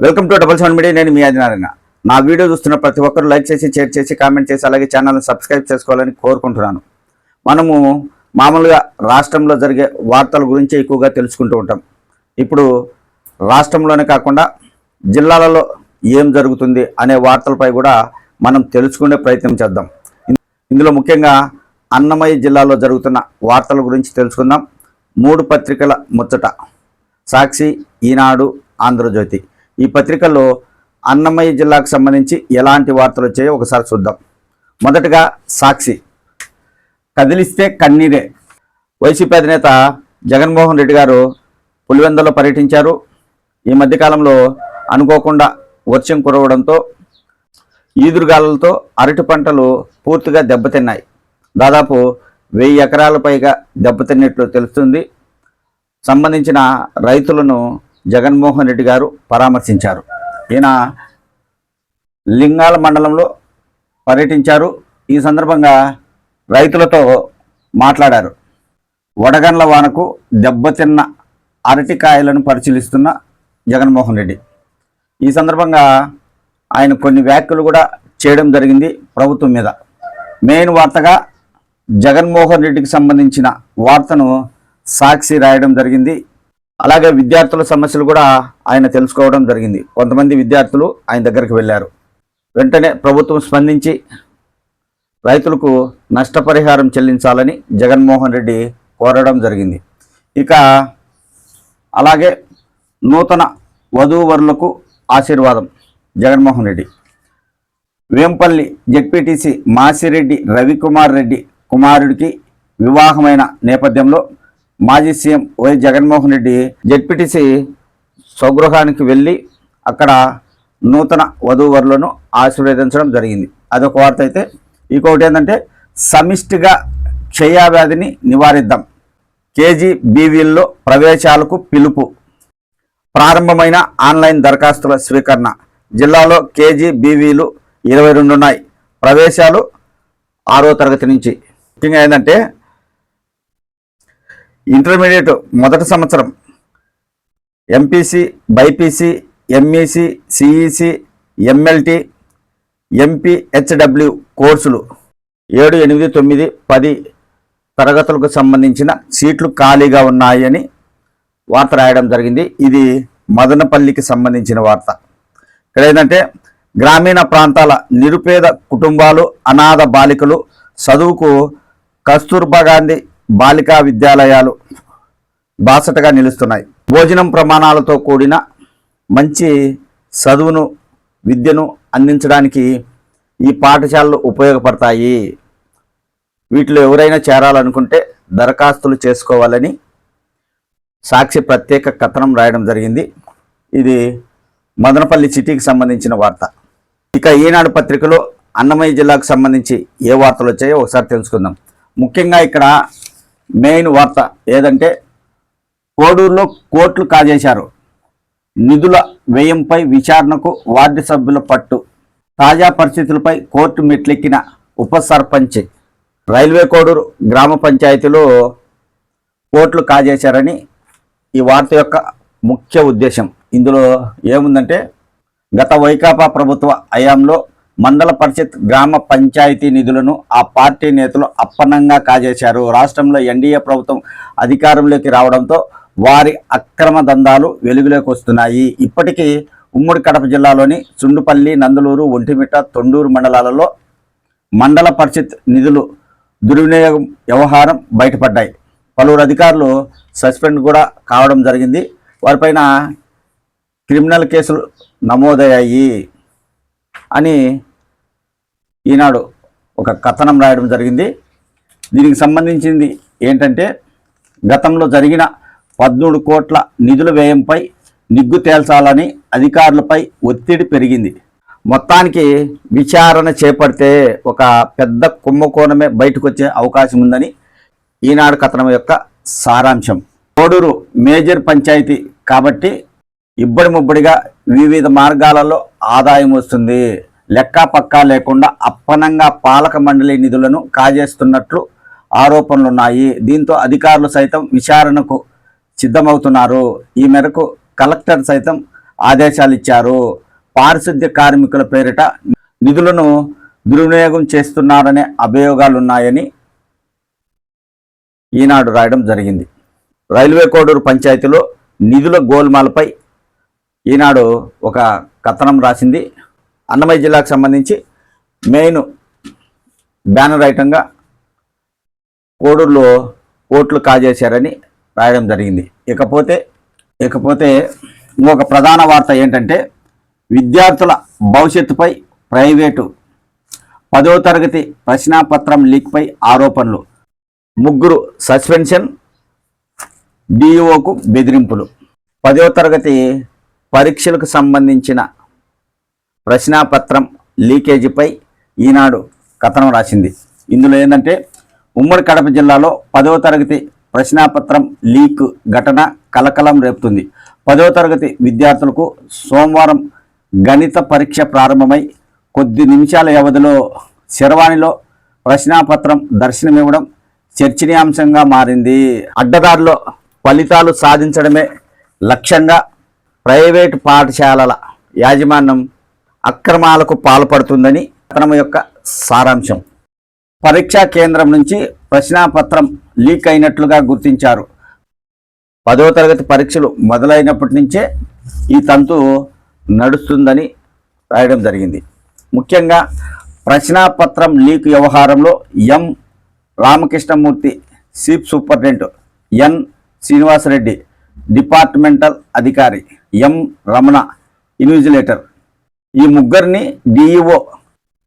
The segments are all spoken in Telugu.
Welcome to double seven media. నేను మీ ఆదినారాయణ. నా వీడియో చూస్తున్న ప్రతి ఒక్కరు లైక్ చేసి, షేర్ చేసి, కామెంట్ చేసి, అలాగే ఛానల్ని సబ్స్క్రైబ్ చేసుకోవాలని కోరుకుంటున్నాను. మనము మామూలుగా రాష్ట్రంలో జరిగే వార్తల గురించి ఎక్కువగా తెలుసుకుంటూ ఉంటాం. ఇప్పుడు రాష్ట్రంలోనే కాకుండా జిల్లాలలో ఏం జరుగుతుంది అనే వార్తలపై కూడా మనం తెలుసుకునే ప్రయత్నం చేద్దాం. ఇందులో ముఖ్యంగా అన్నమయ్య జిల్లాలో జరుగుతున్న వార్తల గురించి తెలుసుకుందాం. 3 పత్రికల ముచ్చట: సాక్షి, ఈనాడు, ఆంధ్రజ్యోతి. ఈ పత్రికల్లో అన్నమయ్య జిల్లాకు సంబంధించి ఎలాంటి వార్తలు వచ్చాయో ఒకసారి చూద్దాం. మొదటగా సాక్షి. కదిలిస్తే కన్నీరే. వైసీపీ అధినేత జగన్మోహన్ రెడ్డి గారు పులివెందులో పర్యటించారు. ఈ మధ్యకాలంలో అనుకోకుండా వర్షం కురవడంతో ఈదురుగాలులతో అరటి పంటలు పూర్తిగా దెబ్బతిన్నాయి. దాదాపు 1000 ఎకరాల పైగా దెబ్బతిన్నట్లు తెలుస్తుంది. సంబంధించిన రైతులను జగన్మోహన్ రెడ్డి గారు పరామర్శించారు. ఈయన లింగాల మండలంలో పర్యటించారు. ఈ సందర్భంగా రైతులతో మాట్లాడారు. వడగండ్ల వానకు దెబ్బతిన్న అరటికాయలను పరిశీలిస్తున్న జగన్మోహన్ రెడ్డి. ఈ సందర్భంగా ఆయన కొన్ని వ్యాఖ్యలు కూడా చేయడం జరిగింది ప్రభుత్వం మీద. మెయిన్ వార్తగా జగన్మోహన్ రెడ్డికి సంబంధించిన వార్తను సాక్షి రాయడం జరిగింది. అలాగే విద్యార్థుల సమస్యలు కూడా ఆయన తెలుసుకోవడం జరిగింది. కొంతమంది విద్యార్థులు ఆయన దగ్గరికి వెళ్ళారు. వెంటనే ప్రభుత్వం స్పందించి రైతులకు నష్టపరిహారం చెల్లించాలని జగన్మోహన్ రెడ్డి కోరడం జరిగింది. ఇక అలాగే నూతన వధూవరులకు ఆశీర్వాదం జగన్మోహన్ రెడ్డి. వేంపల్లి జెడ్పీటీసీ మాసిరెడ్డి రవికుమార్ రెడ్డి కుమారుడికి వివాహమైన నేపథ్యంలో మాజీ CM YS Jaganmohan Reddy ZPTC స్వగృహానికి వెళ్ళి అక్కడ నూతన వధూవరులను ఆశీర్వదించడం జరిగింది. అదొక వార్త అయితే, ఇంకొకటి ఏంటంటే సమిష్టిగా క్షయవ్యాధిని నివారిద్దాం. కేజీబీవీల్లో ప్రవేశాలకు పిలుపు. ప్రారంభమైన ఆన్లైన్ దరఖాస్తుల స్వీకరణ. జిల్లాలో కేజీబీవీలు 22 ఉన్నాయి. ప్రవేశాలు 6వ తరగతి నుంచి. ముఖ్యంగా ఏంటంటే ఇంటర్మీడియట్ మొదటి సంవత్సరం MPC, BiPC, MEC, CEC, MLT, MPHW కోర్సులు 7, 8, 9, 10 తరగతులకు సంబంధించిన సీట్లు ఖాళీగా ఉన్నాయని వార్త రాయడం జరిగింది. ఇది మదనపల్లికి సంబంధించిన వార్త. ఇక్కడ ఏంటంటే గ్రామీణ ప్రాంతాల నిరుపేద కుటుంబాలు, అనాథ బాలికలు చదువుకు కస్తూర్బా గాంధీ బాలికా విద్యాలయాలు బాసటగా నిలుస్తున్నాయి. భోజనం ప్రమాణాలతో కూడిన మంచి చదువును, విద్యను అందించడానికి ఈ పాఠశాలలు ఉపయోగపడతాయి. వీటిలో ఎవరైనా చేరాలనుకుంటే దరఖాస్తులు చేసుకోవాలని సాక్షి ప్రత్యేక కథనం రాయడం జరిగింది. ఇది మదనపల్లి సిటీకి సంబంధించిన వార్త. ఇక ఈనాడు పత్రికలో అన్నమయ్య జిల్లాకు సంబంధించి ఏ వార్తలు వచ్చాయో ఒకసారి తెలుసుకుందాం. ముఖ్యంగా ఇక్కడ మెయిన్ వార్త ఏదంటే కోడూరులో కోట్లు కాజేశారు. నిధుల వ్యయంపై విచారణకు వార్డు సభ్యుల పట్టు. తాజా పరిస్థితులపై కోర్టు మెట్లెక్కిన ఉప సర్పంచ్. రైల్వే కోడూరు గ్రామ పంచాయతీలో కోట్లు కాజేశారని ఈ వార్త యొక్క ముఖ్య ఉద్దేశం. ఇందులో ఏముందంటే గత వైకాపా ప్రభుత్వ హయాంలో మండల పరిషత్, గ్రామ పంచాయతీ నిధులను ఆ పార్టీ నేతలు అప్పనంగా కాజేశారు. రాష్ట్రంలో ఎన్డీఏ ప్రభుత్వం అధికారంలోకి రావడంతో వారి అక్రమ దందాలు వెలుగులోకి వస్తున్నాయి. ఇప్పటికీ ఉమ్మడి కడప జిల్లాలోని సుండుపల్లి, నందలూరు, ఒంటిమిట్ట, తొండూరు మండలాలలో మండల పరిషత్ నిధులు దుర్వినియోగం వ్యవహారం బయటపడ్డాయి. పలువురు అధికారులు సస్పెండ్ కూడా కావడం జరిగింది. వారిపైన క్రిమినల్ కేసులు నమోదయ్యాయి అని ఈనాడు ఒక కథనం రాయడం జరిగింది. దీనికి సంబంధించింది ఏంటంటే గతంలో జరిగిన 13 కోట్ల నిధుల వ్యయంపై నిగ్గు తేల్చాలని అధికారులపై ఒత్తిడి పెరిగింది. మొత్తానికి విచారణ చేపడితే ఒక పెద్ద కుంభకోణమే బయటకు వచ్చే అవకాశం ఉందని ఈనాడు కథనం యొక్క సారాంశం. కోడూరు మేజర్ పంచాయతీ కాబట్టి ఇబ్బడి ముబ్బడిగా వివిధ మార్గాలలో ఆదాయం వస్తుంది. లెక్కా పక్కా లేకుండా అప్పనంగా పాలక మండలి నిధులను కాజేస్తున్నట్లు ఆరోపణలున్నాయి. దీంతో అధికారులు సైతం విచారణకు సిద్ధమవుతున్నారు. ఈ మేరకు కలెక్టర్ సైతం ఆదేశాలు ఇచ్చారు. పారిశుద్ధ్య కార్మికుల పేరిట నిధులను దుర్వినియోగం చేస్తున్నారనే అభియోగాలున్నాయని ఈనాడు రాయడం జరిగింది. రైల్వే కోడూరు పంచాయతీలో నిధుల గోల్మాలపై ఈనాడు ఒక కథనం రాసింది. అన్నమయ్య జిల్లాకు సంబంధించి మెయిన్ బ్యానర్ ఐటంగా కోడూరులో ఓట్లు కాజేశారని రాయడం జరిగింది. ఇకపోతే ఇంకొక ప్రధాన వార్త ఏంటంటే విద్యార్థుల భవిష్యత్తుపై ప్రైవేటు 10వ తరగతి ప్రశ్నాపత్రం లీక్పై ఆరోపణలు, 3 సస్పెన్షన్, డిఈఓకు బెదిరింపులు. 10వ తరగతి పరీక్షలకు సంబంధించిన ప్రశ్నాపత్రం లీకేజీపై ఈనాడు కథనం రాసింది. ఇందులో ఏంటంటే ఉమ్మడి కడప జిల్లాలో 10వ తరగతి ప్రశ్నాపత్రం లీక్ ఘటన కలకలం రేపుతుంది. 10వ తరగతి విద్యార్థులకు సోమవారం గణిత పరీక్ష ప్రారంభమై కొద్ది నిమిషాల వ్యవధిలో శర్వాణిలో ప్రశ్నాపత్రం దర్శనమివ్వడం చర్చనీయాంశంగా మారింది. అడ్డదారిలో ఫలితాలు సాధించడమే లక్ష్యంగా ప్రైవేటు పాఠశాలల యాజమాన్యం అక్రమాలకు పాల్పడుతుందని కథనం యొక్క సారాంశం. పరీక్షా కేంద్రం నుంచి ప్రశ్నాపత్రం లీక్ అయినట్లుగా గుర్తించారు. 10వ తరగతి పరీక్షలు మొదలైనప్పటి నుంచే ఈ తంతు నడుస్తుందని రాయడం జరిగింది. ముఖ్యంగా ప్రశ్నాపత్రం లీక్ వ్యవహారంలో ఎం రామకృష్ణమూర్తి, చీఫ్ సూపరింటెండెంట్ ఎన్ శ్రీనివాసరెడ్డి, డిపార్ట్మెంటల్ అధికారి ఎం రమణ, ఇన్విజిలేటర్, ఈ ముగ్గురిని డిఈఓ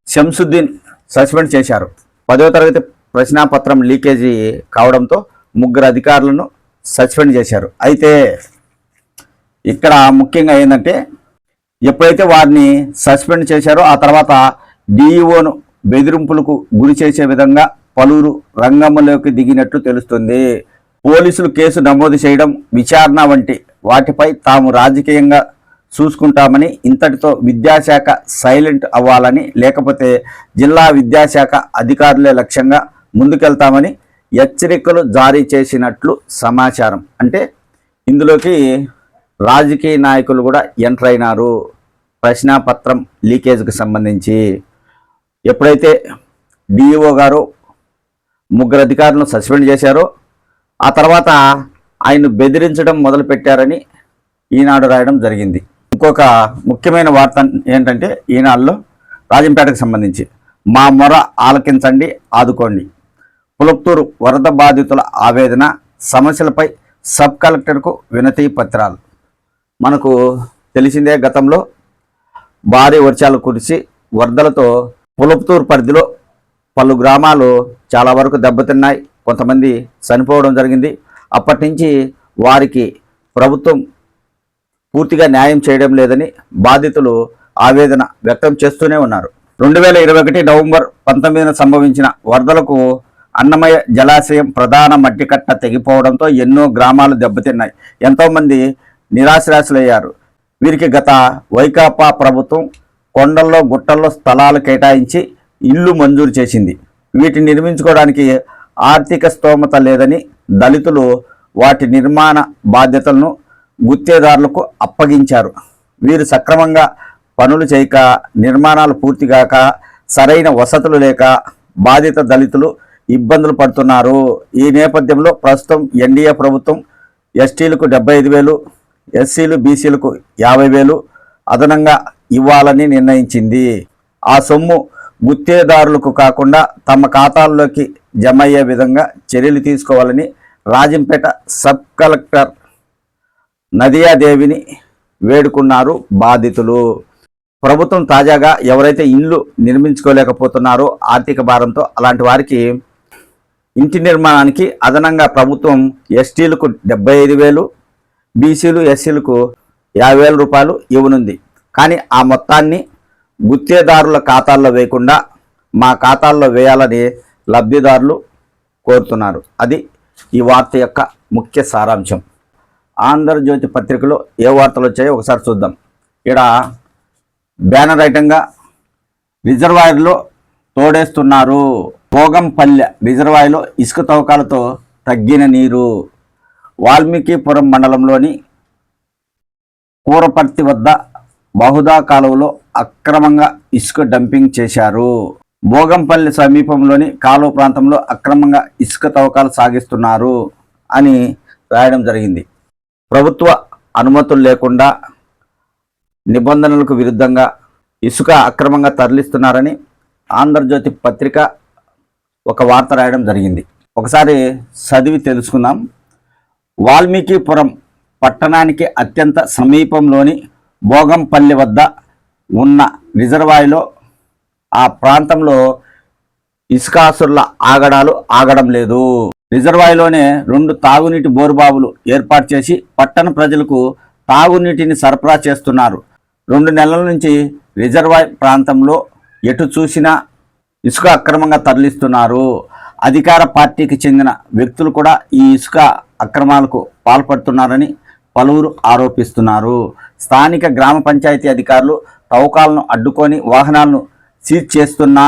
శంసుద్దీన్ సస్పెండ్ చేశారు. 10వ తరగతి ప్రశ్నాపత్రం లీకేజీ కావడంతో 3 అధికారులను సస్పెండ్ చేశారు. అయితే ఇక్కడ ముఖ్యంగా ఏంటంటే ఎప్పుడైతే వారిని సస్పెండ్ చేశారో ఆ తర్వాత డిఈఓను బెదిరింపులకు గురి చేసే విధంగా పలువురు రంగంలోకి దిగినట్లు తెలుస్తుంది. పోలీసులు కేసు నమోదు చేయడం, విచారణ వంటి వాటిపై తాము రాజకీయంగా చూసుకుంటామని, ఇంతటితో విద్యాశాఖ సైలెంట్ అవ్వాలని, లేకపోతే జిల్లా విద్యాశాఖ అధికారులే లక్ష్యంగా ముందుకెళ్తామని హెచ్చరికలు జారీ చేసినట్లు సమాచారం. అంటే ఇందులోకి రాజకీయ నాయకులు కూడా ఎంటర్ అయినారు. ప్రశ్నాపత్రం లీకేజ్కి సంబంధించి ఎప్పుడైతే డిఈఓ గారు 3 అధికారులను సస్పెండ్ చేశారో ఆ తర్వాత ఆయన బెదిరించడం మొదలుపెట్టారని ఈనాడు రాయడం జరిగింది. ఇంకొక ముఖ్యమైన వార్త ఏంటంటే ఈనాడులో రాజంపేటకు సంబంధించి మా మొర ఆలకించండి, ఆదుకోండి, పులప్తూరు వరద బాధితుల ఆవేదన, సమస్యలపై సబ్ కలెక్టర్కు వినతి పత్రాలు. మనకు తెలిసిందే, గతంలో భారీ వర్షాలు కురిసి వరదలతో పులప్తూరు పరిధిలో పలు గ్రామాలు చాలా వరకు దెబ్బతిన్నాయి, కొంతమంది చనిపోవడం జరిగింది. అప్పటి నుంచి వారికి ప్రభుత్వం పూర్తిగా న్యాయం చేయడం లేదని బాధితులు ఆవేదన వ్యక్తం చేస్తూనే ఉన్నారు. 2021 నవంబర్ 19న సంభవించిన వరదలకు అన్నమయ్య జలాశయం ప్రధాన మట్టికట్ట తెగిపోవడంతో ఎన్నో గ్రామాలు దెబ్బతిన్నాయి. ఎంతోమంది నిరాశ్రాసులయ్యారు. వీరికి గత వైకాపా ప్రభుత్వం కొండల్లో గుట్టల్లో స్థలాలు కేటాయించి ఇల్లు మంజూరు చేసింది. వీటిని నిర్మించుకోవడానికి ఆర్థిక స్తోమత లేదని దళితులు వాటి నిర్మాణ బాధ్యతలను గుత్తేదారులకు అప్పగించారు. వీరు సక్రమంగా పనులు చేయక, నిర్మాణాలు పూర్తిగాక, సరైన వసతులు లేక బాధిత దళితులు ఇబ్బందులు పడుతున్నారు. ఈ నేపథ్యంలో ప్రస్తుతం ఎన్డీఏ ప్రభుత్వం ఎస్టీలకు 75,000, ఎస్సీలు బీసీలకు 50,000 అదనంగా ఇవ్వాలని నిర్ణయించింది. ఆ సొమ్ము గుత్తేదారులకు కాకుండా తమ ఖాతాల్లోకి జమ అయ్యే విధంగా చర్యలు తీసుకోవాలని రాజంపేట సబ్ కలెక్టర్ నదియాదేవిని వేడుకున్నారు బాధితులు. ప్రభుత్వం తాజాగా ఎవరైతే ఇల్లు నిర్మించుకోలేకపోతున్నారో ఆర్థిక భారంతో, అలాంటి వారికి ఇంటి నిర్మాణానికి అదనంగా ప్రభుత్వం ఎస్టీలకు 75,000, బీసీలు ఎస్సీలకు 50,000 రూపాయలు ఇవ్వనుంది. కానీ ఆ మొత్తాన్ని గుత్తేదారుల ఖాతాల్లో వేయకుండా మా ఖాతాల్లో వేయాలని లబ్ధిదారులు కోరుతున్నారు. అది ఈ వార్త యొక్క ముఖ్య సారాంశం. ఆంధ్రజ్యోతి పత్రికలో ఏ వార్తలు వచ్చాయో ఒకసారి చూద్దాం. ఇక్కడ బ్యానర్ ఐటంగా రిజర్వాయర్లో తోడేస్తున్నారు. భోగంపల్లె రిజర్వాయర్లో ఇసుక తవ్వకాలతో తగ్గిన నీరు. వాల్మీకిపురం మండలంలోని కూరపర్తి వద్ద బహుదా కాలువలో అక్రమంగా ఇసుక డంపింగ్ చేశారు. భోగంపల్లి సమీపంలోని కాలువ ప్రాంతంలో అక్రమంగా ఇసుక తవ్వకాలు సాగిస్తున్నారు అని రాయడం జరిగింది. ప్రభుత్వ అనుమతులు లేకుండా నిబంధనలకు విరుద్ధంగా ఇసుక అక్రమంగా తరలిస్తున్నారని ఆంధ్రజ్యోతి పత్రిక ఒక వార్త రాయడం జరిగింది. ఒకసారి చదివి తెలుసుకుందాం. వాల్మీకిపురం పట్టణానికి అత్యంత సమీపంలోని భోగంపల్లి వద్ద ఉన్న రిజర్వాయర్లో ఆ ప్రాంతంలో ఇసుకాసుల ఆగడాలు ఆగడం లేదు. రిజర్వాయర్లోనే 2 తాగునీటి బోరుబావులు ఏర్పాటు చేసి పట్టణ ప్రజలకు తాగునీటిని సరఫరా చేస్తున్నారు. 2 నెలల నుంచి రిజర్వాయర్ ప్రాంతంలో ఎటు చూసినా ఇసుక అక్రమంగా తరలిస్తున్నారు. అధికార పార్టీకి చెందిన వ్యక్తులు కూడా ఈ ఇసుక అక్రమాలకు పాల్పడుతున్నారని పలువురు ఆరోపిస్తున్నారు. స్థానిక గ్రామ పంచాయతీ అధికారులు తవ్వకాలను అడ్డుకొని వాహనాలను సీజ్ చేస్తున్నా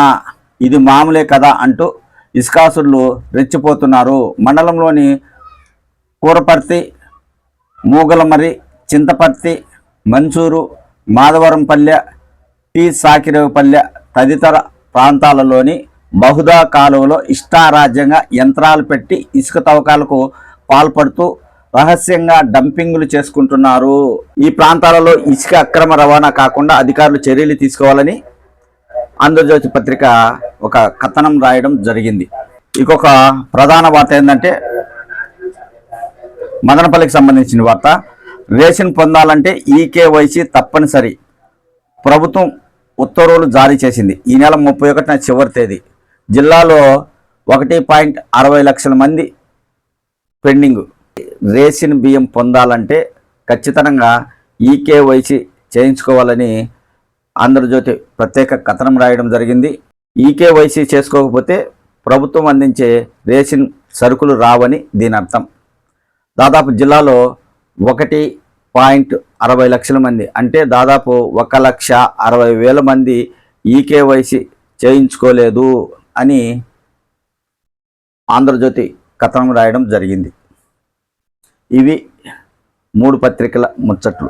ఇది మామూలే కదా అంటూ ఇసుకాసులు రెచ్చిపోతున్నారు. మండలంలోని కూరపర్తి, మూగలమరి, చింతపర్తి, మంచూరు, మాధవరంపల్లె, టి సాకిరేవుపల్లె తదితర ప్రాంతాలలోని బహుదా కాలువలో ఇష్టారాజ్యంగా యంత్రాలు పెట్టి ఇసుక తవ్వకాలకు పాల్పడుతూ రహస్యంగా డంపింగులు చేసుకుంటున్నారు. ఈ ప్రాంతాలలో ఇసుక అక్రమ రవాణా కాకుండా అధికారులు చర్యలు తీసుకోవాలని ఆంధ్రజ్యోతి పత్రిక ఒక కథనం రాయడం జరిగింది. ఇంకొక ప్రధాన వార్త ఏంటంటే మదనపల్లికి సంబంధించిన వార్త. రేషన్ పొందాలంటే ఈకేవైసీ తప్పనిసరి, ప్రభుత్వం ఉత్తర్వులు జారీ చేసింది. ఈ నెల 31న చివరి తేదీ. జిల్లాలో 1.60 లక్షల మంది పెండింగ్. రేషన్ బియ్యం పొందాలంటే ఖచ్చితంగా ఈకేవైసీ చేయించుకోవాలని ఆంధ్రజ్యోతి ప్రత్యేక కథనం రాయడం జరిగింది. ఈకేవైసీ చేసుకోకపోతే ప్రభుత్వం అందించే రేషన్ సరుకులు రావని దీని అర్థం. దాదాపు జిల్లాలో 1.60 లక్షల మంది అంటే దాదాపు 1,60,000 మంది ఈకేవైసీ చేయించుకోలేదు అని ఆంధ్రజ్యోతి కథనం రాయడం జరిగింది. ఇవి 3 పత్రికల ముచ్చట్లు.